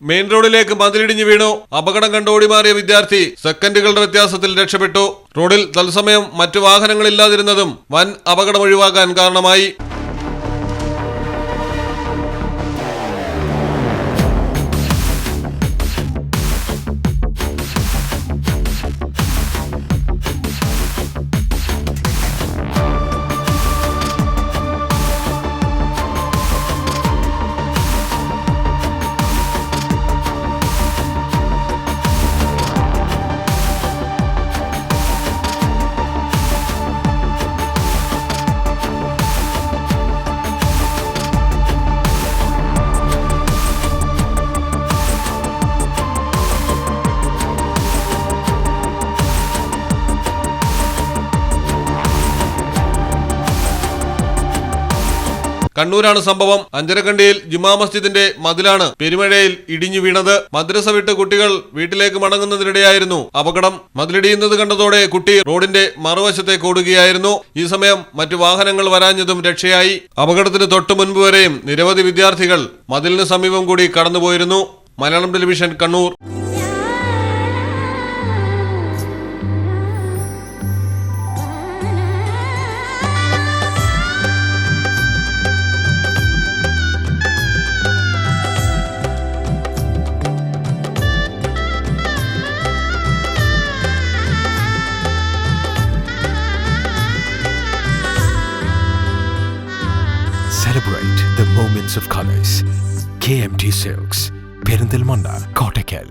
Main റോഡിലേക്ക് മതിലിടിഞ്ഞു വീണു. അപകടം കണ്ട് ഓടിമാറിയ വിദ്യാർത്ഥി സെക്കൻഡുകളുടെ വ്യത്യാസത്തിൽ രക്ഷപ്പെട്ടു. റോഡിൽ തത്സമയം മറ്റു വാഹനങ്ങളില്ലാതിരുന്നതും വൻ അപകടം ഒഴിവാക്കാൻ കാരണമായി. കണ്ണൂരാണ് സംഭവം. അഞ്ചരക്കണ്ടിയിൽ ജുമാ മസ്ജിദിന്റെ മതിലാണ് പെരുമഴയിൽ ഇടിഞ്ഞു വീണത്. മദ്രസ വിട്ട് കുട്ടികൾ വീട്ടിലേക്ക് മടങ്ങുന്നതിനിടെയായിരുന്നു അപകടം. മതിലിടിയുന്നത് കണ്ടതോടെ കുട്ടി റോഡിന്റെ മറുവശത്തേക്ക് ഓടുകയായിരുന്നു. ഈ സമയം മറ്റു വാഹനങ്ങൾ വരാഞ്ഞതും രക്ഷയായി. അപകടത്തിന് തൊട്ടു മുൻപ് വരെയും നിരവധി വിദ്യാർത്ഥികൾ മതിലിന് സമീപം കൂടി കടന്നുപോയിരുന്നു. Malayalam television, Kannur. Celebrate the moments of colors. KMT Silks, Perindalmanda, Kottakkal.